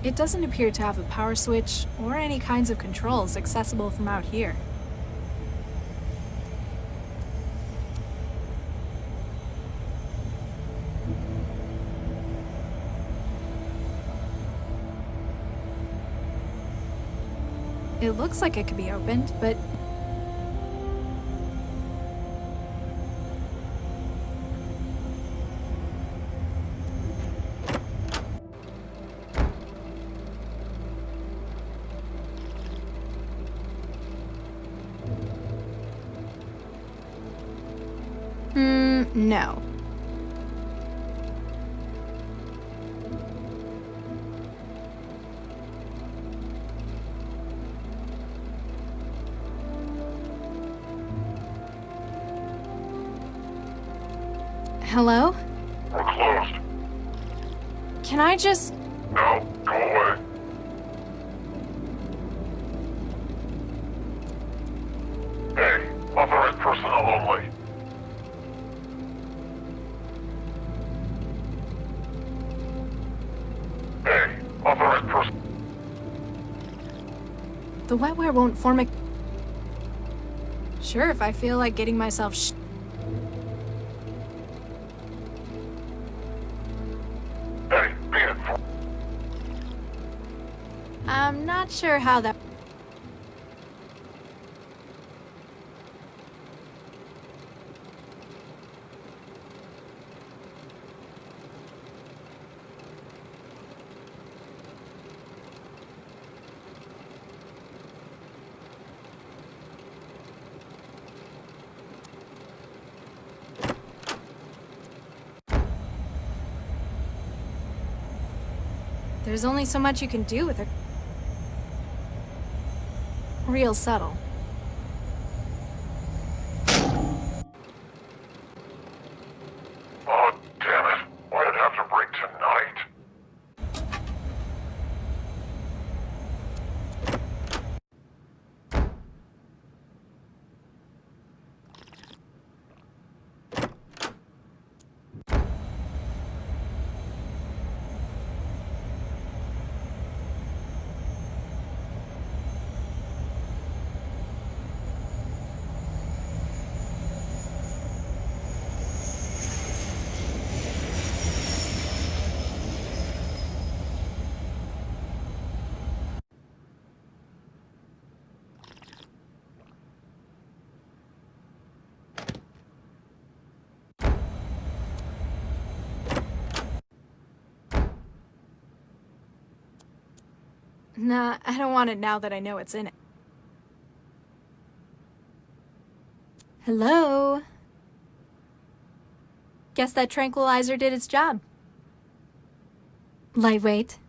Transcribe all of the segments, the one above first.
It doesn't appear to have a power switch or any kinds of controls accessible from out here. It looks like it could be opened, but... no. Hello? We're closed. Can I just... No, go away. Hey, authorized personnel only. Hey, authorized personnel. The wetware won't form a... Sure, if I feel like getting myself Hey, be informed. I'm not sure how that... There's only so much you can do with it. Real subtle. Oh, damn it. Why'd it have to break tonight? Nah, I don't want it now that I know it's in it. Hello? Guess that tranquilizer did its job. Lightweight.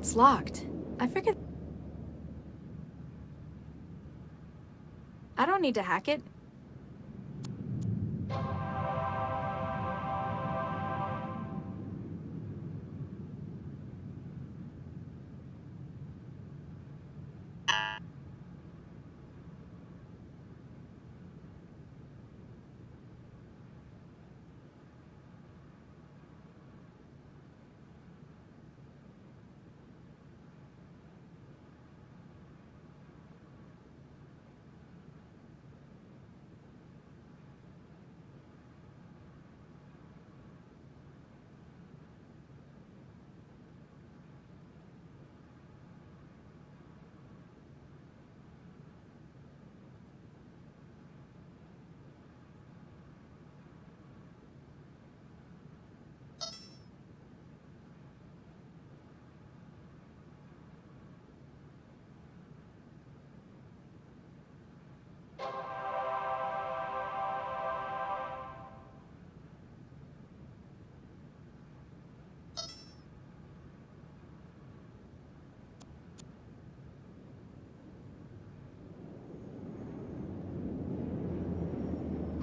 It's locked. I figured... I don't don't need to hack it.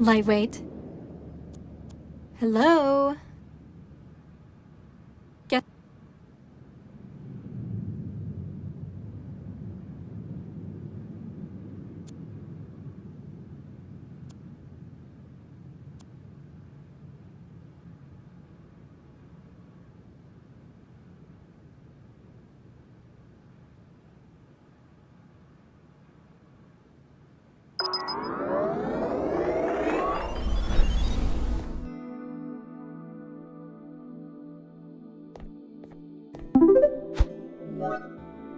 Lightweight. Hello? Get...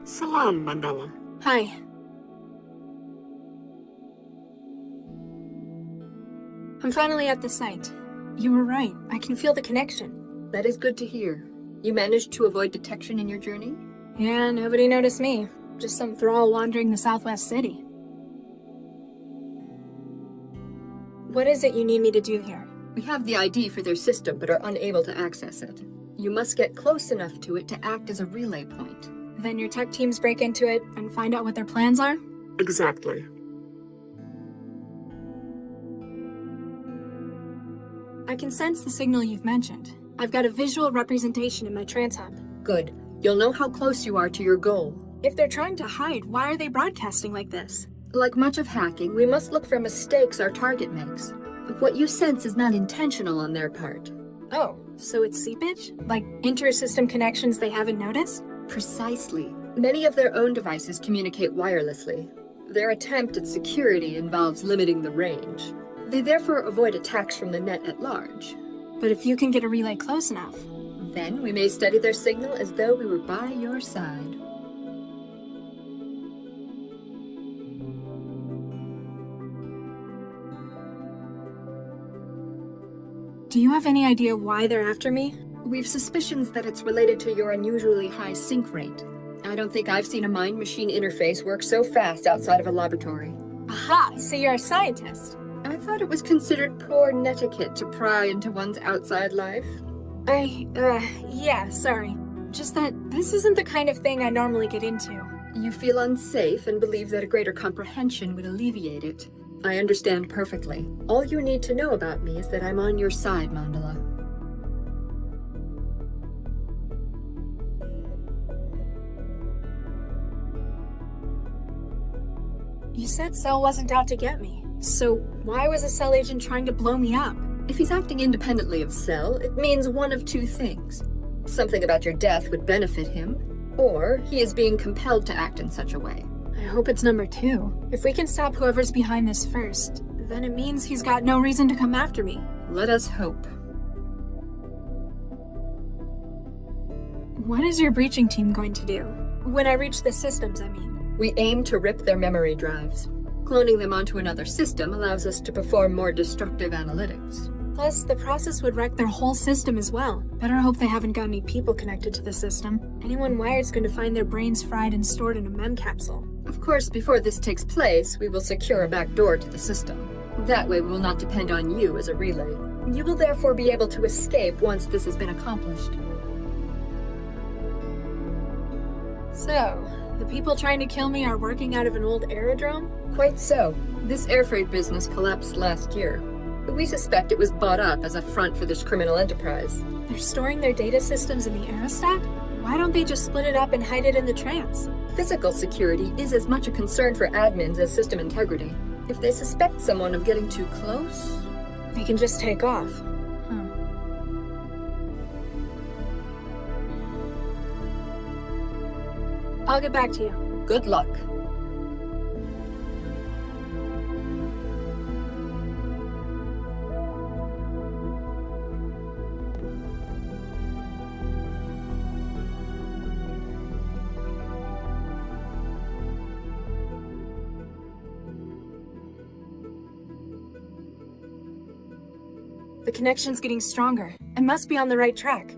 Salam, Mandala. Hi. I'm finally at the site. You were right. I can feel the connection. That is good to hear. You managed to avoid detection in your journey? Yeah, nobody noticed me. Just some thrall wandering the Southwest City. What is it you need me to do here? We have the ID for their system, but are unable to access it. You must get close enough to it to act as a relay point. Then your tech teams break into it and find out what their plans are? Exactly. I can sense the signal you've mentioned. I've got a visual representation in my trance hub. Good. You'll know how close you are to your goal. If they're trying to hide, why are they broadcasting like this? Like much of hacking, we must look for mistakes our target makes. What you sense is not intentional on their part. Oh, so it's seepage? Like inter-system connections they haven't noticed? Precisely. Many of their own devices communicate wirelessly. Their attempt at security involves limiting the range. They therefore avoid attacks from the net at large. But if you can get a relay close enough... Then we may study their signal as though we were by your side. Do you have any idea why they're after me? We've suspicions that it's related to your unusually high sync rate. I don't think I've seen a mind-machine interface work so fast outside of a laboratory. Aha! So you're a scientist. I thought it was considered poor netiquette to pry into one's outside life. Yeah, sorry. Just that this isn't the kind of thing I normally get into. You feel unsafe and believe that a greater comprehension would alleviate it. I understand perfectly. All you need to know about me is that I'm on your side, Mandala. You said Cell wasn't out to get me. So why was a Cell agent trying to blow me up? If he's acting independently of Cell, it means one of two things. Something about your death would benefit him, or he is being compelled to act in such a way. I hope it's number 2. If we can stop whoever's behind this first, then it means he's got no reason to come after me. Let us hope. What is your breaching team going to do? When I reach the systems, I mean. We aim to rip their memory drives. Cloning them onto another system allows us to perform more destructive analytics. Plus, the process would wreck their whole system as well. Better hope they haven't got any people connected to the system. Anyone wired's going to find their brains fried and stored in a mem capsule. Of course, before this takes place, we will secure a back door to the system. That way we will not depend on you as a relay. You will therefore be able to escape once this has been accomplished. So, the people trying to kill me are working out of an old aerodrome? Quite so. This air freight business collapsed last year. We suspect it was bought up as a front for this criminal enterprise. They're storing their data systems in the aerostat? Why don't they just split it up and hide it in the trans? Physical security is as much a concern for admins as system integrity. If they suspect someone of getting too close, They can just take off. I'll get back to you. good luck. The connection's getting stronger. I must be on the right track.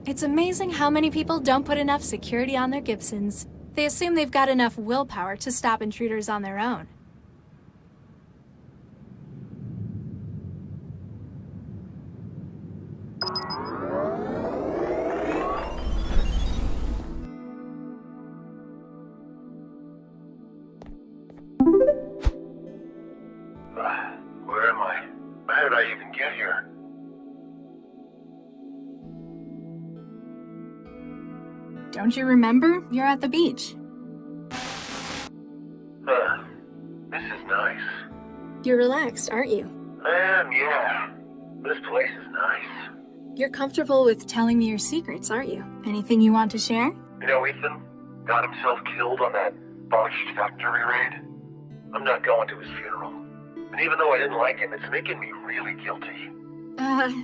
It's amazing how many people don't put enough security on their Gibsons. They assume they've got enough willpower to stop intruders on their own. Where am I? How did I even get here? Don't you remember? You're at the beach. This is nice. You're relaxed, aren't you? Yeah. This place is nice. You're comfortable with telling me your secrets, aren't you? Anything you want to share? You know, Ethan got himself killed on that botched factory raid. I'm not going to his funeral. And even though I didn't like him, it's making me really guilty.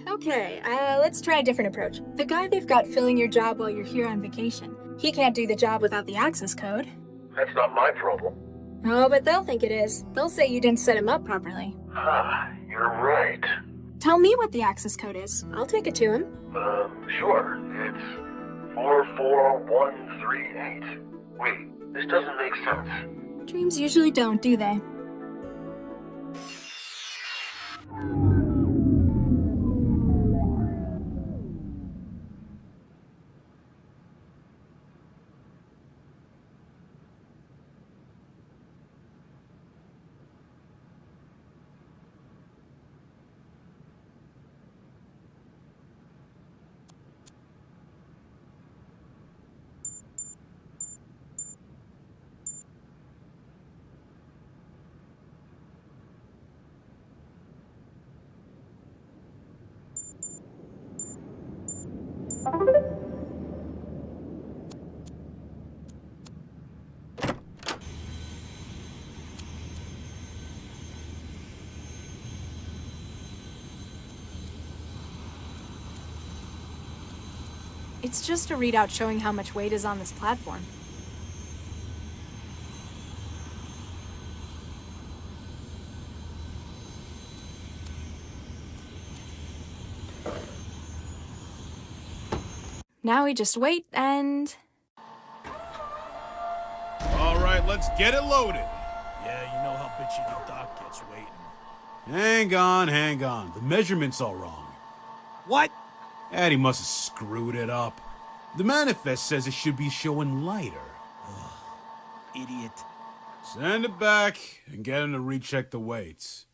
Okay. Let's try a different approach. The guy they've got filling your job while you're here on vacation. He can't do the job without the access code. That's not my problem. Oh, but they'll think it is. They'll say you didn't set him up properly. You're right. Tell me what the access code is. I'll take it to him. Sure. It's 44138. Wait, this doesn't make sense. Dreams usually don't, do they? It's just a readout showing how much weight is on this platform. Now we just wait and... All right, let's get it loaded. Yeah, you know how bitchy the doc gets waiting. Hang on. The measurement's all wrong. What? Addy must have screwed it up. The manifest says it should be showing lighter. Idiot. Send it back and get him to recheck the weights.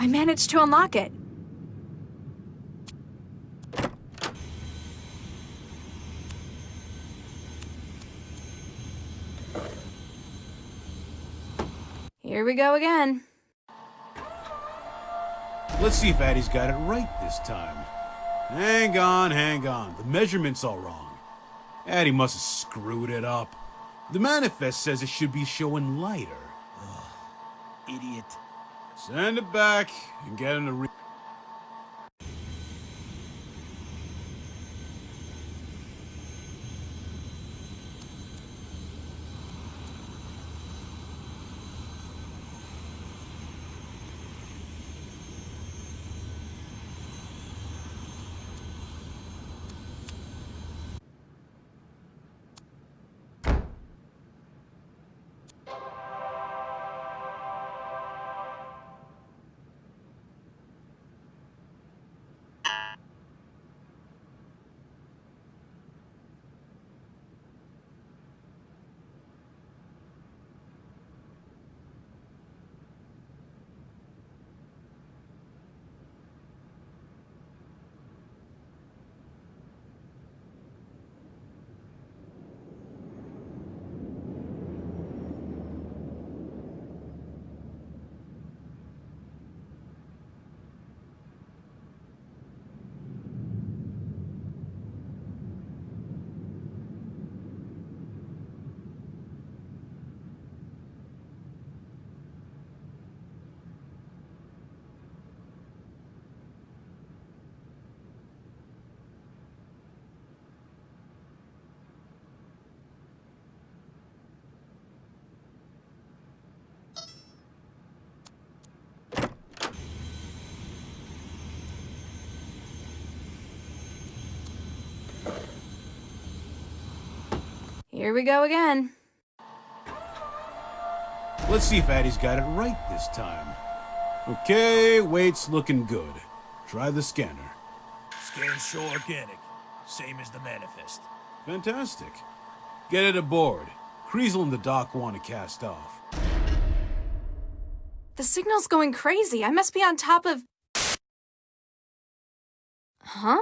I managed to unlock it. Here we go again. Let's see if Addie's got it right this time. Hang on. The measurement's all wrong. Addie must have screwed it up. The manifest says it should be showing lighter. Ugh, idiot. Send it back and get him to Here we go again. Let's see if Addie's got it right this time. Okay, weight's looking good. Try the scanner. Scan show organic, same as the manifest. Fantastic. Get it aboard. Kriesel and the doc want to cast off. The signal's going crazy. I must be on top of... Huh?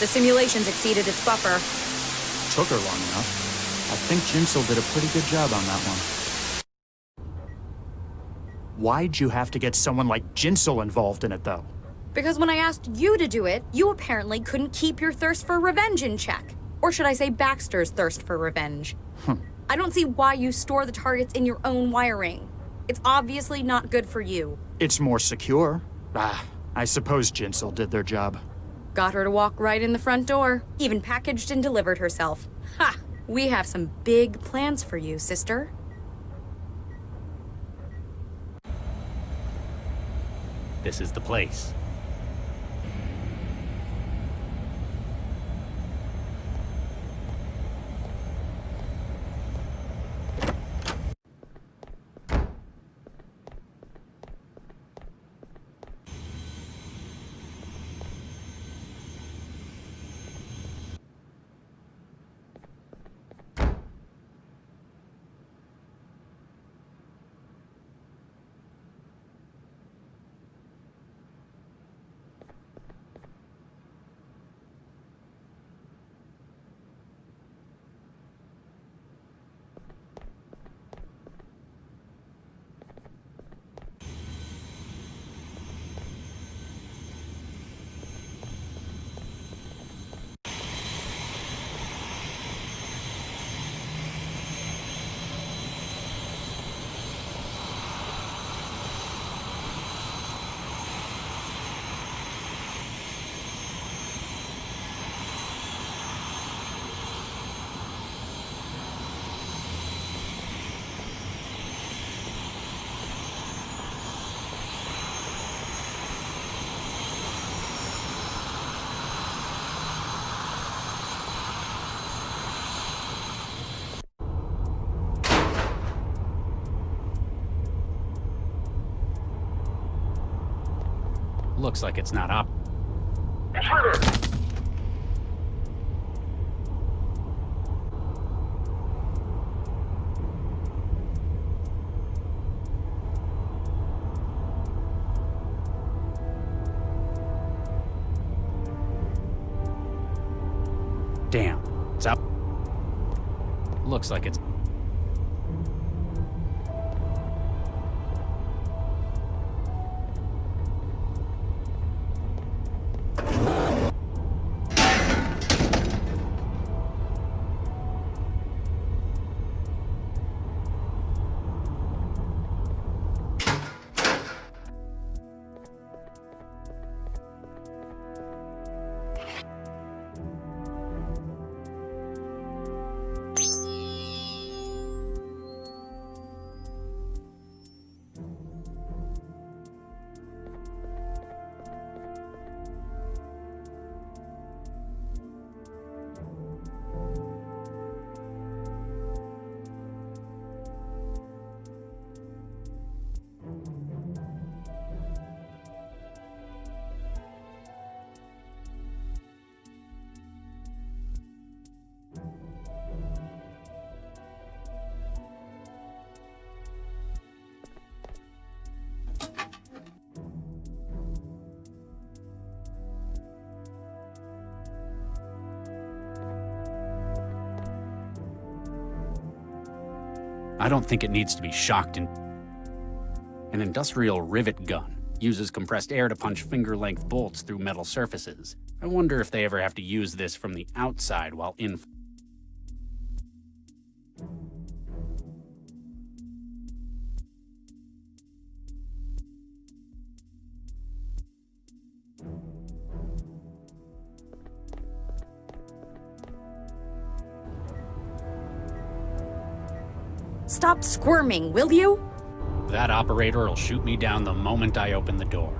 The simulations exceeded its buffer. Took her long enough. I think Jinsel did a pretty good job on that one. Why'd you have to get someone like Jinsel involved in it, though? Because when I asked you to do it, you apparently couldn't keep your thirst for revenge in check. Or should I say Baxter's thirst for revenge? I don't see why you store the targets in your own wiring. It's obviously not good for you. It's more secure. I suppose Jinsel did their job. Got her to walk right in the front door. Even packaged and delivered herself. Ha! We have some big plans for you, sister. This is the place. Looks like it's not up. Intruder! Damn, it's up. Looks like it's... I don't think it needs to be shocked in... An industrial rivet gun uses compressed air to punch finger-length bolts through metal surfaces. I wonder if they ever have to use this from the outside while in... Stop squirming, will you? That operator will shoot me down the moment I open the door.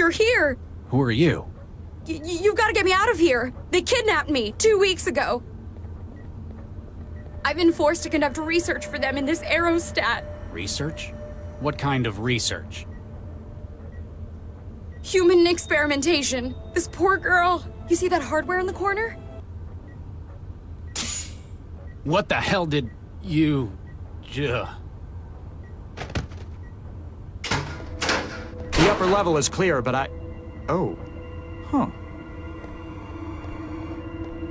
you're here. Who are you? You've got to get me out of here. They kidnapped me 2 weeks ago. I've been forced to conduct research for them in this aerostat. Research? What kind of research? Human experimentation. This poor girl. You see that hardware in the corner? What the hell did you... The upper level is clear, but Oh. Huh.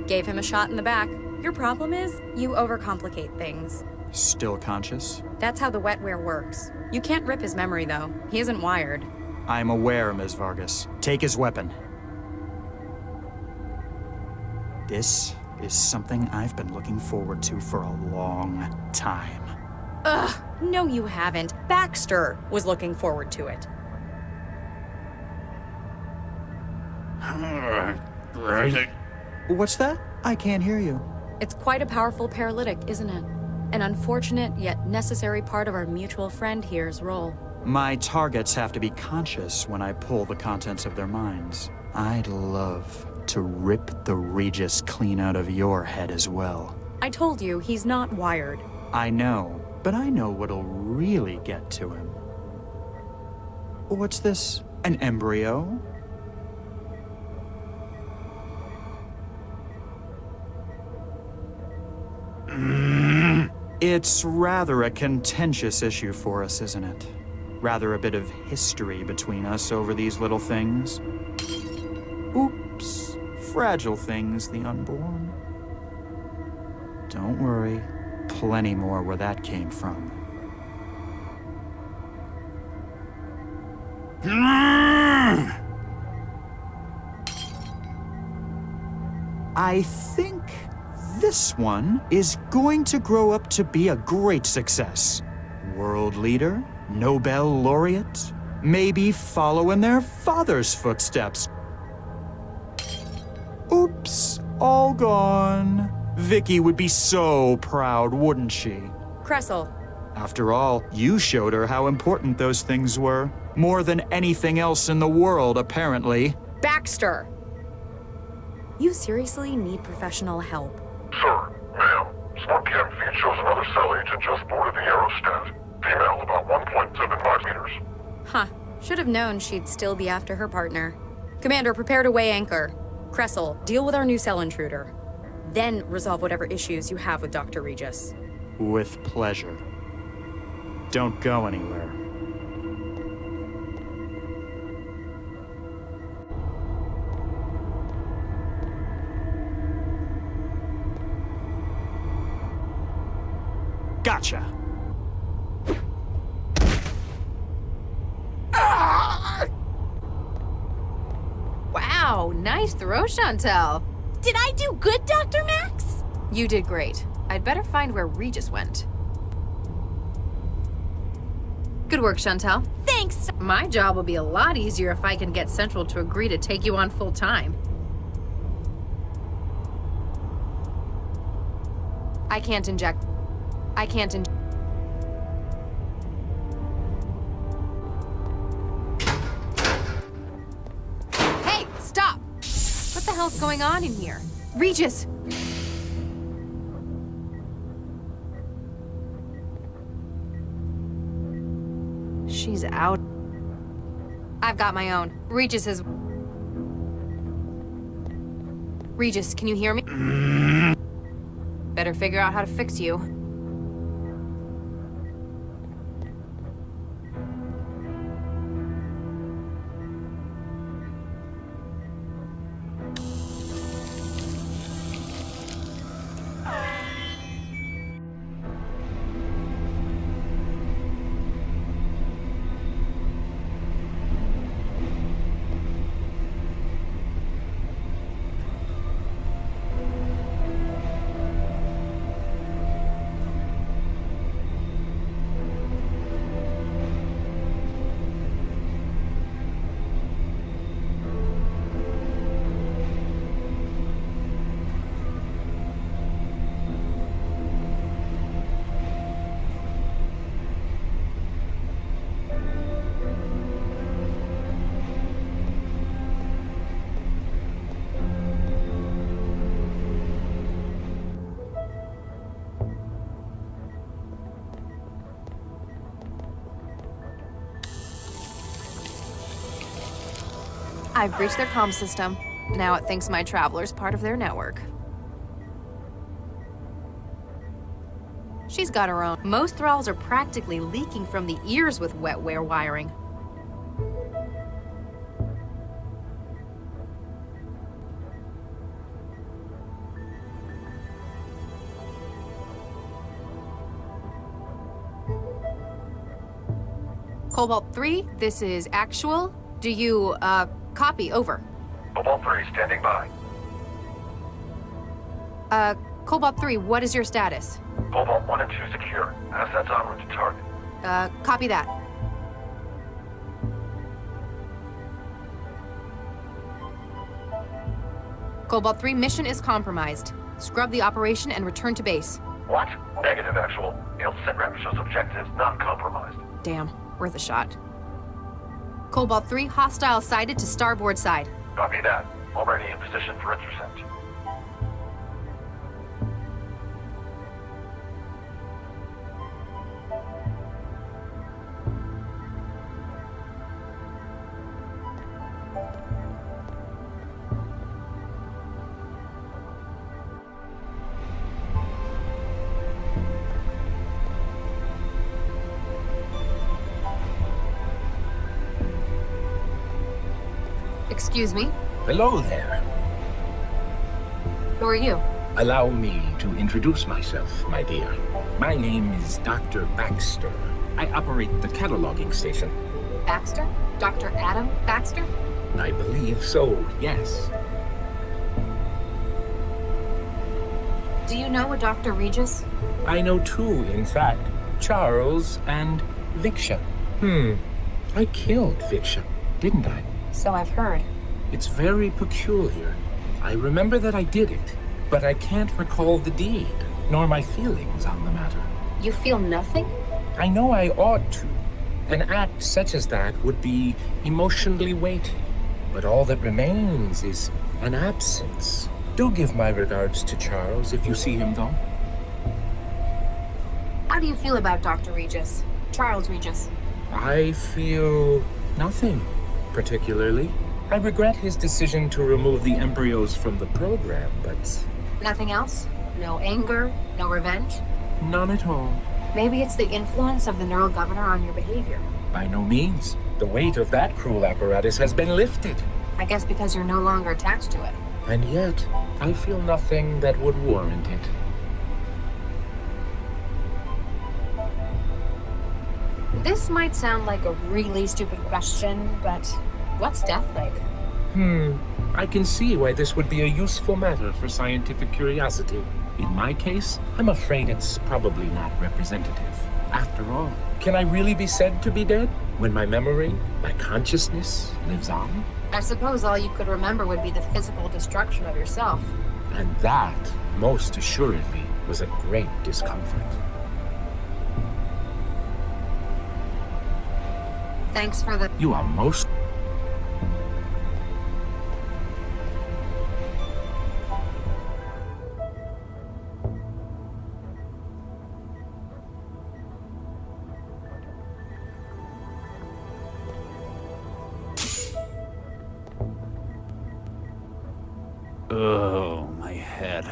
Gave him a shot in the back. Your problem is, you overcomplicate things. Still conscious? That's how the wetware works. You can't rip his memory, though. He isn't wired. I'm aware, Ms. Vargas. Take his weapon. This is something I've been looking forward to for a long time. Ugh, no you haven't. Baxter was looking forward to it. What's that? I can't hear you. It's quite a powerful paralytic, isn't it? An unfortunate yet necessary part of our mutual friend here's role. My targets have to be conscious when I pull the contents of their minds. I'd love to rip the Regis clean out of your head as well. I told you, he's not wired. I know, but I know what'll really get to him. What's this? An embryo? It's rather a contentious issue for us, isn't it? Rather a bit of history between us over these little things. Oops. Fragile things, the unborn. Don't worry. Plenty more where that came from. I think this one is going to grow up to be a great success. World leader, Nobel laureate, maybe follow in their father's footsteps. Oops, all gone. Vicky would be so proud, wouldn't she? Kressel. After all, you showed her how important those things were. More than anything else in the world, apparently. Baxter! You seriously need professional help. Sir, ma'am, Smart Cam feed shows another cell agent just boarded the aerostat. Female, about 1.75 meters. Huh. Should have known she'd still be after her partner. Commander, prepare to weigh anchor. Kressel, deal with our new cell intruder. Then resolve whatever issues you have with Dr. Regis. With pleasure. Don't go anywhere. Gotcha. Wow, nice throw, Chantel. Did I do good, Dr. Max? You did great. I'd better find where Regis went. Good work, Chantel. Thanks! My job will be a lot easier if I can get Central to agree to take you on full time. I can't inject. Hey, stop! What the hell's going on in here? Regis! She's out. I've got my own. Regis, can you hear me? Better figure out how to fix you. I've breached their comm system. Now it thinks my traveler's part of their network. She's got her own. Most thralls are practically leaking from the ears with wetware wiring. Cobalt 3, this is actual. Do you, copy? Over. Cobalt 3, standing by. Cobalt 3, what is your status? Cobalt 1 and 2 secure. Assets en route to target. Copy that. Cobalt 3, mission is compromised. Scrub the operation and return to base. What? Negative, actual. Il sitrep shows objectives not compromised. Damn, worth a shot. Cobalt 3, hostile sighted to starboard side. Copy that. Already in position for intercept. Excuse me? Hello there. Who are you? Allow me to introduce myself, my dear. My name is Dr. Baxter. I operate the cataloging station. Baxter? Dr. Adam Baxter? I believe so, yes. Do you know a Dr. Regis? I know two, in fact. Charles and Viksha. I killed Viksha, didn't I? So I've heard. It's very peculiar. I remember that I did it, but I can't recall the deed, nor my feelings on the matter. You feel nothing? I know I ought to. An act such as that would be emotionally weighty, but all that remains is an absence. Do give my regards to Charles if you see him, though. How do you feel about Dr. Regis? Charles Regis? I feel nothing, particularly. I regret his decision to remove the embryos from the program, but... Nothing else? No anger? No revenge? None at all. Maybe it's the influence of the neural governor on your behavior. By no means. The weight of that cruel apparatus has been lifted. I guess because you're no longer attached to it. And yet, I feel nothing that would warrant it. This might sound like a really stupid question, but what's death like? I can see why this would be a useful matter for scientific curiosity. In my case, I'm afraid it's probably not representative. After all, can I really be said to be dead when my memory, my consciousness lives on? I suppose all you could remember would be the physical destruction of yourself. And that, most assuredly, was a great discomfort. Thanks for the... You are most... Oh, my head.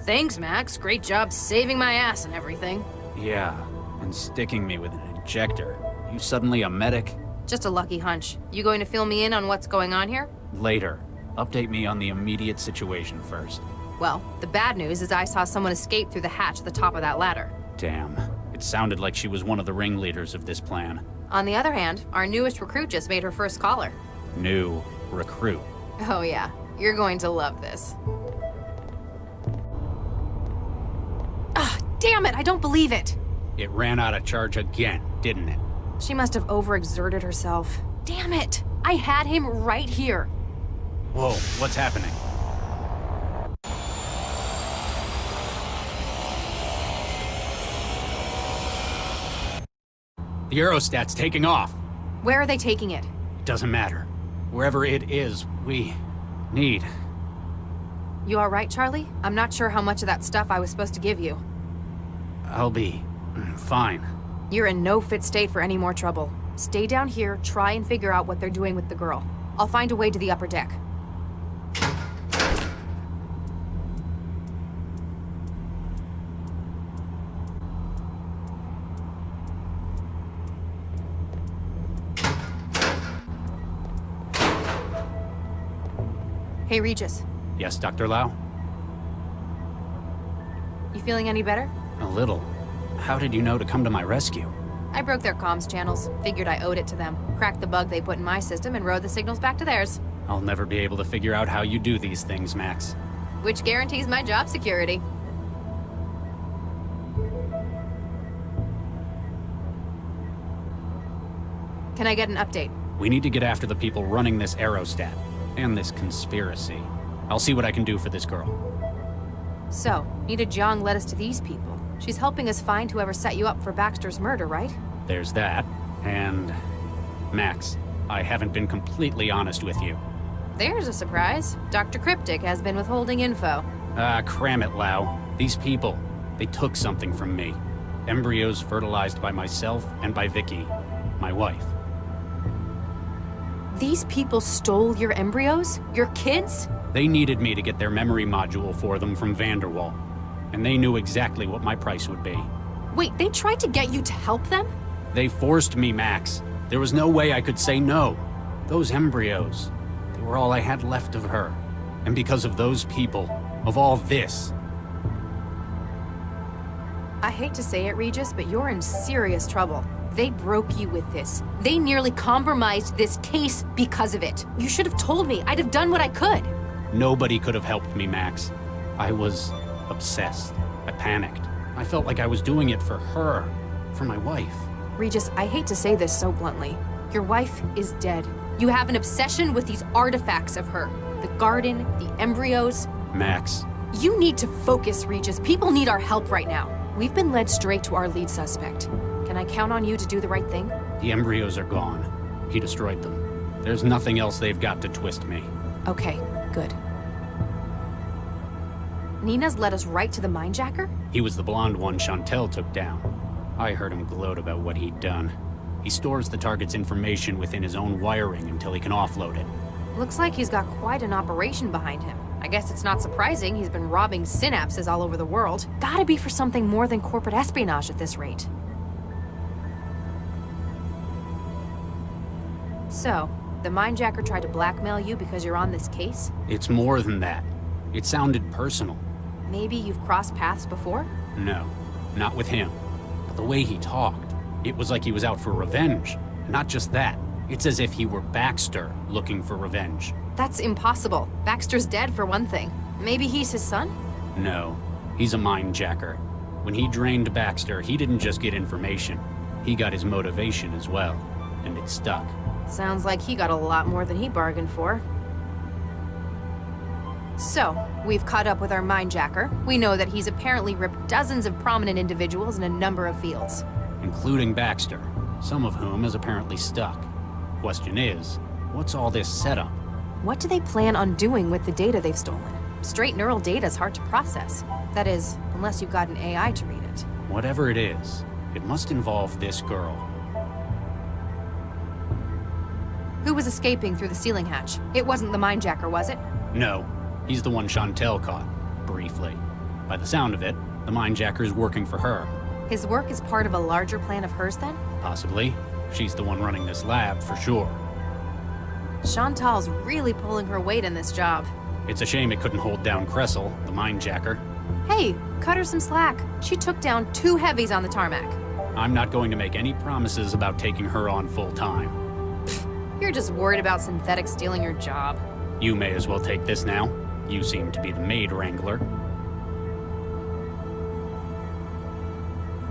Thanks, Max. Great job saving my ass and everything. Yeah, and sticking me with an injector. You suddenly a medic? Just a lucky hunch. You going to fill me in on what's going on here? Later. Update me on the immediate situation first. Well, the bad news is I saw someone escape through the hatch at the top of that ladder. Damn. It sounded like she was one of the ringleaders of this plan. On the other hand, our newest recruit just made her first caller. New recruit. Oh yeah, you're going to love this. Ah, damn it, I don't believe it! It ran out of charge again, didn't it? She must have overexerted herself. Damn it! I had him right here. Whoa, what's happening? The aerostat's taking off. Where are they taking it? It doesn't matter. Wherever it is, we need. You all right, Charlie? I'm not sure how much of that stuff I was supposed to give you. I'll be fine. You're in no fit state for any more trouble. Stay down here, try and figure out what they're doing with the girl. I'll find a way to the upper deck. Hey, Regis. Yes, Dr. Lau? You feeling any better? A little. How did you know to come to my rescue? I broke their comms channels. Figured I owed it to them. Cracked the bug they put in my system and rode the signals back to theirs. I'll never be able to figure out how you do these things, Max. Which guarantees my job security. Can I get an update? We need to get after the people running this aerostat. And this conspiracy. I'll see what I can do for this girl. So, Nita Jiang led us to these people. She's helping us find whoever set you up for Baxter's murder, right? There's that. And... Max, I haven't been completely honest with you. There's a surprise. Dr. Cryptic has been withholding info. Ah, cram it, Lau. These people, they took something from me. Embryos fertilized by myself and by Vicky, my wife. These people stole your embryos? Your kids? They needed me to get their memory module for them from Vanderwall. And they knew exactly what my price would be. Wait, they tried to get you to help them? They forced me, Max. There was no way I could say no. Those embryos, they were all I had left of her. And because of those people, of all this... I hate to say it, Regis, but you're in serious trouble. They broke you with this. They nearly compromised this case because of it. You should have told me. I'd have done what I could. Nobody could have helped me, Max. I was obsessed. I panicked. I felt like I was doing it for her, for my wife. Regis, I hate to say this so bluntly. Your wife is dead. You have an obsession with these artifacts of her. The garden, the embryos. Max. You need to focus, Regis. People need our help right now. We've been led straight to our lead suspect. Can I count on you to do the right thing? The embryos are gone. He destroyed them. There's nothing else they've got to twist me. Okay, good. Nina's led us right to the Mindjacker? He was the blonde one Chantel took down. I heard him gloat about what he'd done. He stores the target's information within his own wiring until he can offload it. Looks like he's got quite an operation behind him. I guess it's not surprising he's been robbing synapses all over the world. Gotta be for something more than corporate espionage at this rate. So, the Mindjacker tried to blackmail you because you're on this case? It's more than that. It sounded personal. Maybe you've crossed paths before? No, not with him. But the way he talked, it was like he was out for revenge. Not just that, it's as if he were Baxter looking for revenge. That's impossible. Baxter's dead for one thing. Maybe he's his son? No, he's a Mindjacker. When he drained Baxter, he didn't just get information. He got his motivation as well, and it stuck. Sounds like he got a lot more than he bargained for. So, we've caught up with our Mindjacker. We know that he's apparently ripped dozens of prominent individuals in a number of fields. Including Baxter, some of whom is apparently stuck. Question is, what's all this setup? What do they plan on doing with the data they've stolen? Straight neural data's hard to process. That is, unless you've got an AI to read it. Whatever it is, it must involve this girl. Who was escaping through the ceiling hatch? It wasn't the Mindjacker, was it? No, he's the one Chantel caught, briefly. By the sound of it, the Mindjacker's working for her. His work is part of a larger plan of hers, then? Possibly. She's the one running this lab, for sure. Chantal's really pulling her weight in this job. It's a shame it couldn't hold down Cressel, the Mindjacker. Hey, cut her some slack. She took down 2 heavies on the tarmac. I'm not going to make any promises about taking her on full time. You're just worried about synthetics stealing your job. You may as well take this now. You seem to be the maid wrangler.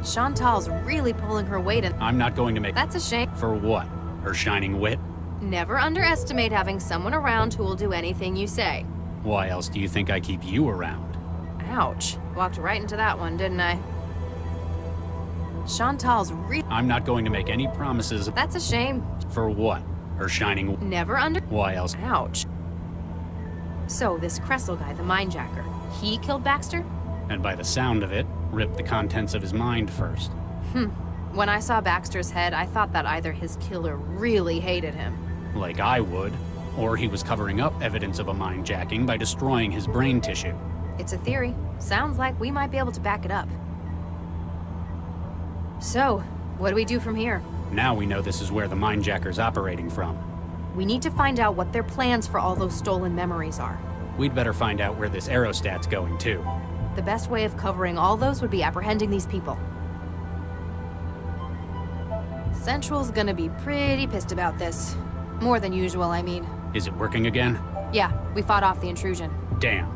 Chantal's really pulling her weight in. I'm not going to make... That's a shame. For what? Her shining wit? Never underestimate having someone around who will do anything you say. Why else do you think I keep you around? Ouch. Walked right into that one, didn't I? Chantal's I'm not going to make any promises. That's a shame. For what? Her shining... Never Why else? Ouch. So, this Cressel guy, the Mindjacker, he killed Baxter? And by the sound of it, ripped the contents of his mind first. When I saw Baxter's head, I thought that either his killer really hated him. Like I would. Or he was covering up evidence of a mind-jacking by destroying his brain tissue. It's a theory. Sounds like we might be able to back it up. So, what do we do from here? Now we know this is where the mindjacker's operating from. We need to find out what their plans for all those stolen memories are. We'd better find out where this aerostat's going, too. The best way of covering all those would be apprehending these people. Central's gonna be pretty pissed about this. More than usual, I mean. Is it working again? Yeah, we fought off the intrusion. Damn.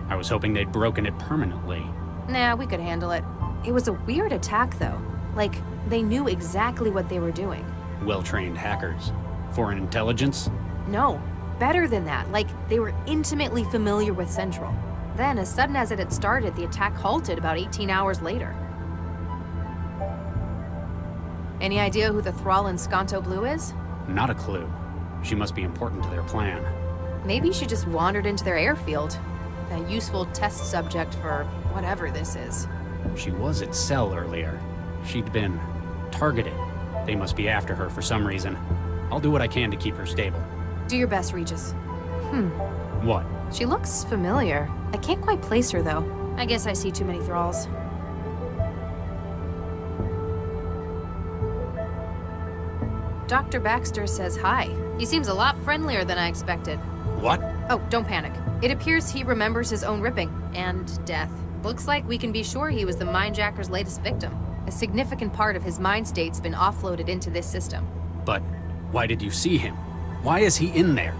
I was hoping they'd broken it permanently. Nah, we could handle it. It was a weird attack, though. Like, they knew exactly what they were doing. Well-trained hackers. Foreign intelligence? No, better than that. Like, they were intimately familiar with Central. Then, as sudden as it had started, the attack halted about 18 hours later. Any idea who the thrall in Skanto Blue is? Not a clue. She must be important to their plan. Maybe she just wandered into their airfield. A useful test subject for whatever this is. She was at Cell earlier. She'd been targeted. They must be after her for some reason. I'll do what I can to keep her stable. Do your best, Regis. What? She looks familiar. I can't quite place her, though. I guess I see too many thralls. Dr. Baxter says hi. He seems a lot friendlier than I expected. What? Oh, don't panic. It appears he remembers his own ripping and death. Looks like we can be sure he was the mindjacker's latest victim. A significant part of his mind state's been offloaded into this system. But why did you see him? Why is he in there?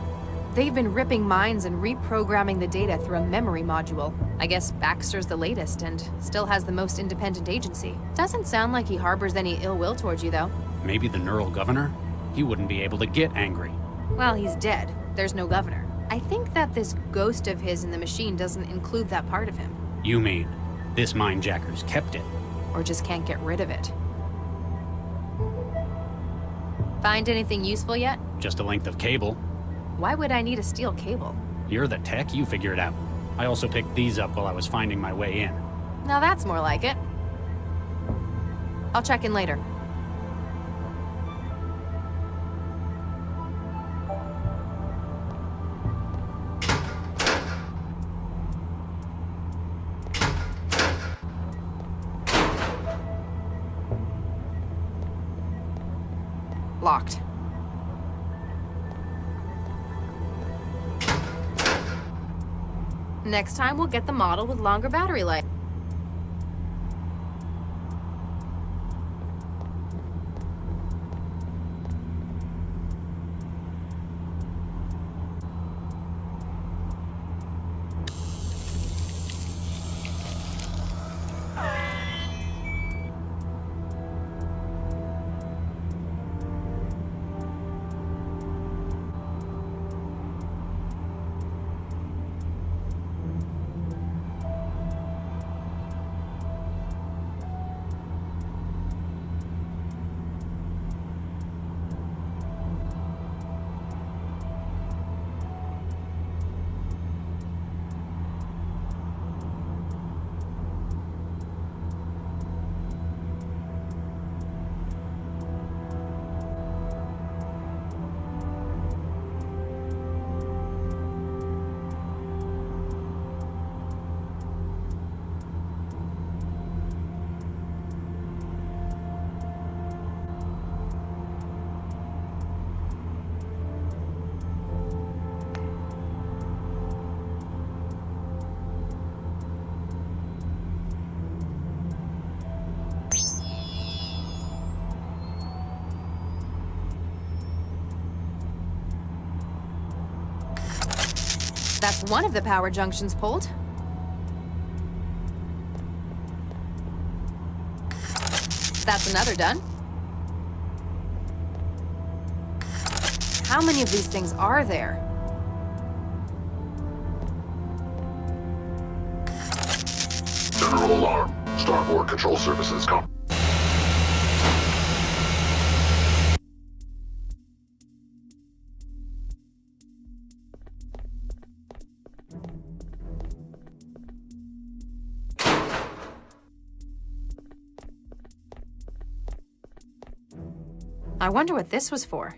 They've been ripping minds and reprogramming the data through a memory module. I guess Baxter's the latest and still has the most independent agency. Doesn't sound like he harbors any ill will towards you, though. Maybe the neural governor? He wouldn't be able to get angry. Well, he's dead. There's no governor. I think that this ghost of his in the machine doesn't include that part of him. You mean, this mindjacker's kept it? Or just can't get rid of it. Find anything useful yet? Just a length of cable. Why would I need a steel cable? You're the tech, you figure it out. I also picked these up while I was finding my way in. Now that's more like it. I'll check in later. Locked. Next time we'll get the model with longer battery life. That's one of the power junctions pulled. That's another done. How many of these things are there? General alarm. Starboard control services come. I wonder what this was for.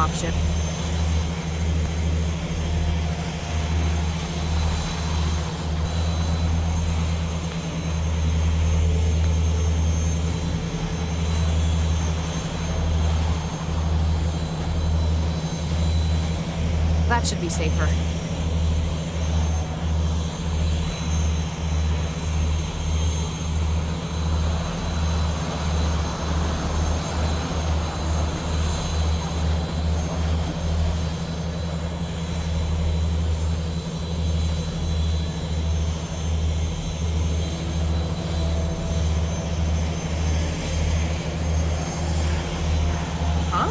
option. That should be safer. Huh?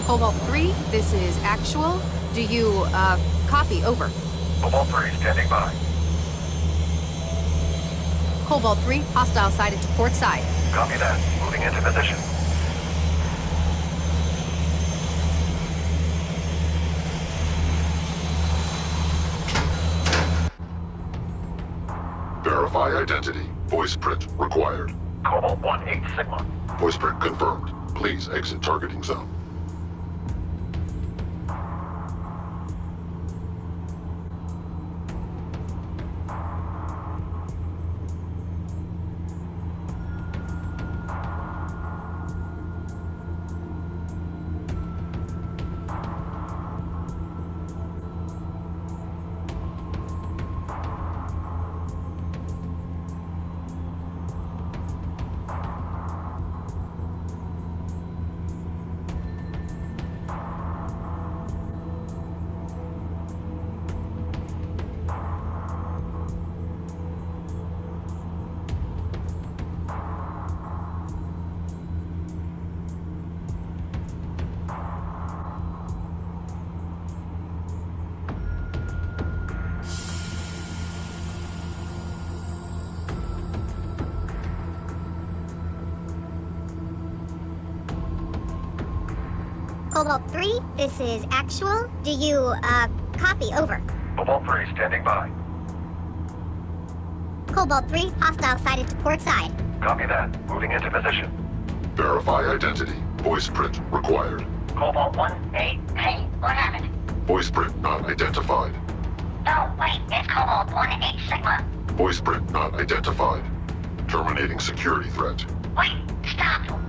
Cobalt 3, this is actual. Do you, copy? Over. Cobalt 3 standing by. Cobalt 3, hostile sighted to port side. Copy that. Moving into position. Verify identity. Voice print required. Cobalt 1, 8 Sigma. Voice print confirmed. Please exit targeting zone. Cobalt 3, this is actual. Do you, copy? Over. Cobalt 3 standing by. Cobalt 3, hostile sighted to port side. Copy that. Moving into position. Verify identity. Voice print required. Cobalt 1, 8, hey, what happened? Voice print not identified. No, wait, it's Cobalt 1, 8 Sigma. Voice print not identified. Terminating security threat. Wait, stop.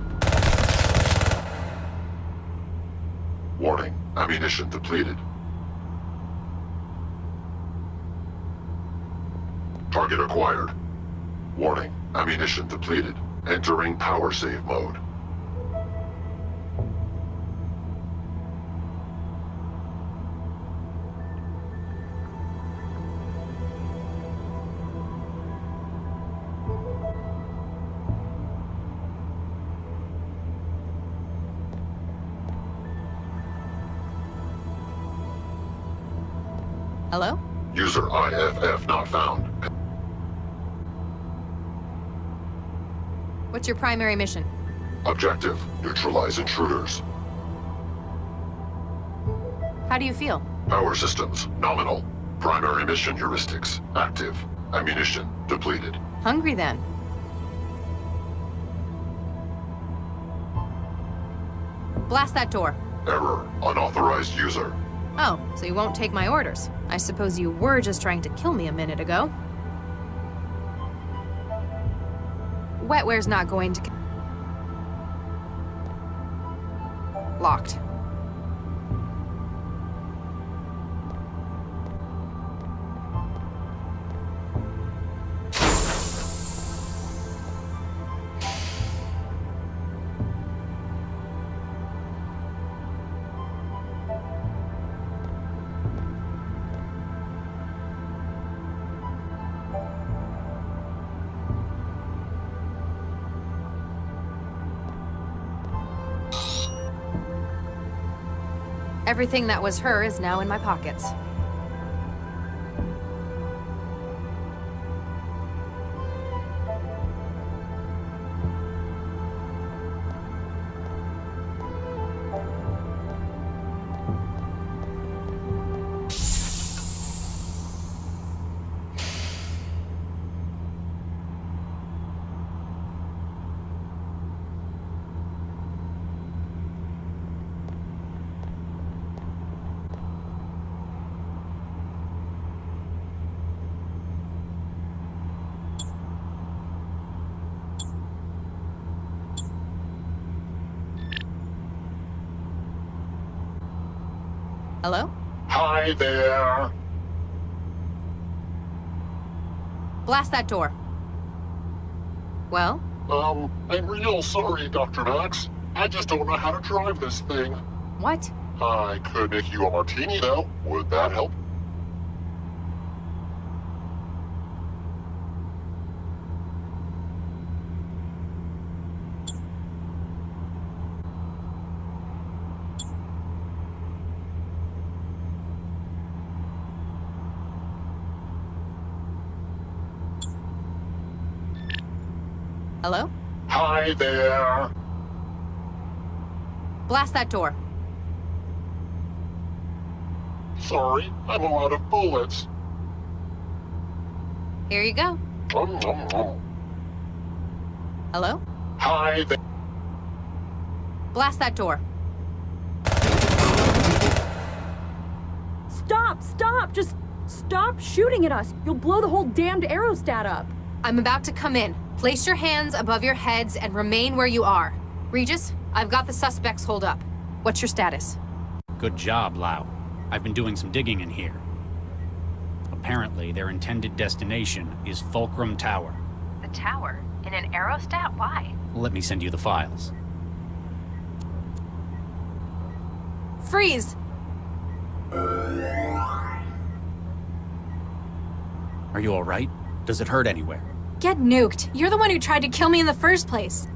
Warning. Ammunition depleted. Target acquired. Warning. Ammunition depleted. Entering power save mode. Hello? User IFF not found. What's your primary mission? Objective. Neutralize intruders. How do you feel? Power systems nominal. Primary mission heuristics active. Ammunition depleted. Hungry then? Blast that door. Error. Unauthorized user. Oh, so you won't take my orders. I suppose you were just trying to kill me a minute ago. Wetware's not going to... Locked. Everything that was her is now in my pockets. Hello? Hi there. Blast that door. Well? I'm real sorry, Dr. Knox. I just don't know how to drive this thing. What? I could make you a martini, though. Would that help? Hello? Hi there. Blast that door. Sorry, I'm all out of bullets. Here you go. Hello? Hi there. Blast that door. Stop! Just stop shooting at us. You'll blow the whole damned aerostat up. I'm about to come in. Place your hands above your heads and remain where you are. Regis, I've got the suspects holed up. What's your status? Good job, Lau. I've been doing some digging in here. Apparently, their intended destination is Fulcrum Tower. The tower? In an aerostat? Why? Let me send you the files. Freeze! Are you all right? Does it hurt anywhere? Get nuked. You're the one who tried to kill me in the first place.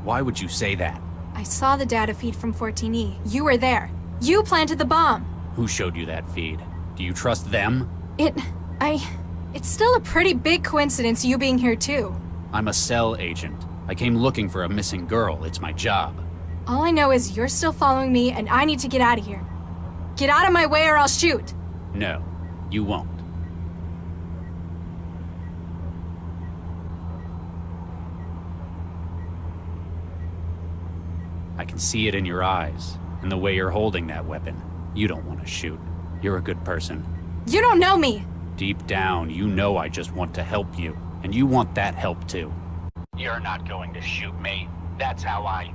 Why would you say that? I saw the data feed from 14E. You were there. You planted the bomb. Who showed you that feed? Do you trust them? It's still a pretty big coincidence you being here too. I'm a cell agent. I came looking for a missing girl. It's my job. All I know is you're still following me and I need to get out of here. Get out of my way or I'll shoot. No, you won't. I can see it in your eyes, and the way you're holding that weapon. You don't want to shoot. You're a good person. You don't know me! Deep down, you know I just want to help you, and you want that help too. You're not going to shoot me. That's how I...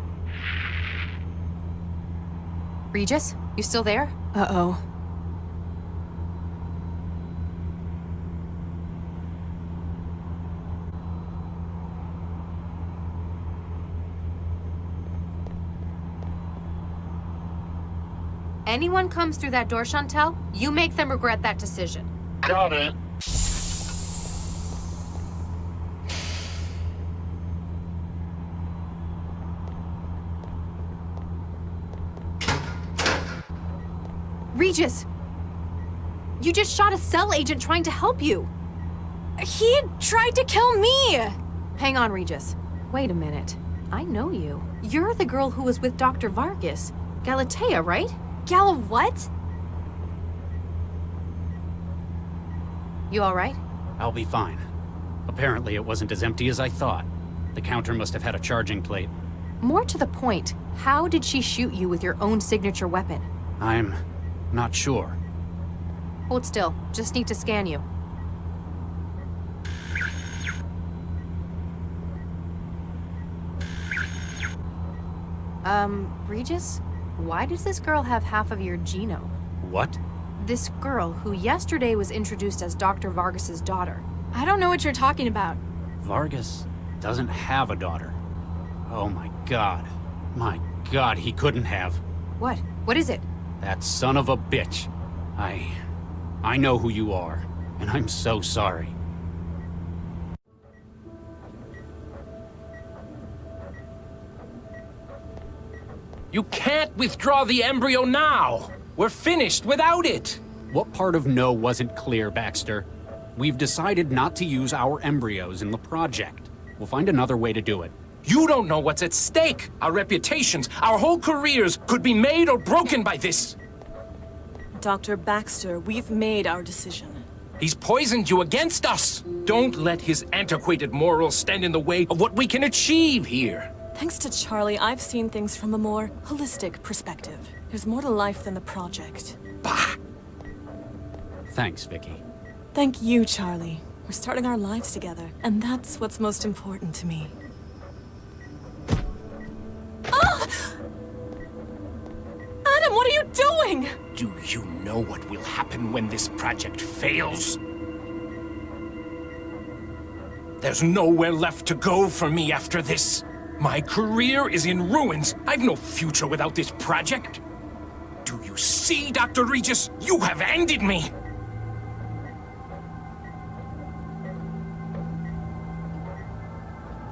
Regis, you still there? Uh-oh. Anyone comes through that door, Chantel, you make them regret that decision. Got it. Regis! You just shot a cell agent trying to help you! He tried to kill me! Hang on, Regis. Wait a minute. I know you. You're the girl who was with Dr. Vargas. Galatea, right? Gala what? You alright? I'll be fine. Apparently it wasn't as empty as I thought. The counter must have had a charging plate. More to the point, how did she shoot you with your own signature weapon? I'm not sure. Hold still. Just need to scan you. Regis? Why does this girl have half of your genome? What? This girl, who yesterday was introduced as Dr. Vargas's daughter. I don't know what you're talking about. Vargas doesn't have a daughter. Oh my god. My god, he couldn't have. What? What is it? That son of a bitch. I know who you are, and I'm so sorry. You can't withdraw the embryo now! We're finished without it! What part of no wasn't clear, Baxter? We've decided not to use our embryos in the project. We'll find another way to do it. You don't know what's at stake! Our reputations, our whole careers could be made or broken by this! Dr. Baxter, we've made our decision. He's poisoned you against us! Don't let his antiquated morals stand in the way of what we can achieve here! Thanks to Charlie, I've seen things from a more holistic perspective. There's more to life than the project. Bah! Thanks, Vicky. Thank you, Charlie. We're starting our lives together, and that's what's most important to me. Ah! Adam, what are you doing? Do you know what will happen when this project fails? There's nowhere left to go for me after this. My career is in ruins. I've no future without this project. Do you see, Dr. Regis? You have ended me!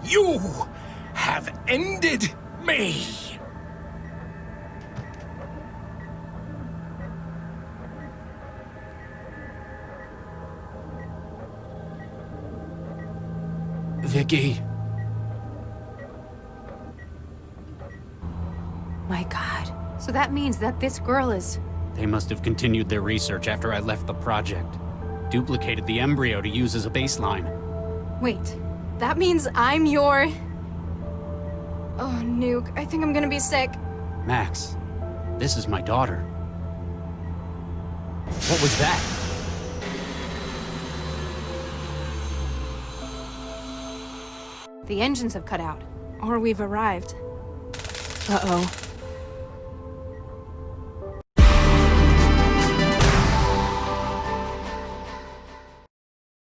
You have ended me! Vicky. My God. So that means that this girl is... They must have continued their research after I left the project. Duplicated the embryo to use as a baseline. Wait, that means I'm your... Oh, Nuke, I think I'm gonna be sick. Max, this is my daughter. What was that? The engines have cut out. Or we've arrived. Uh-oh.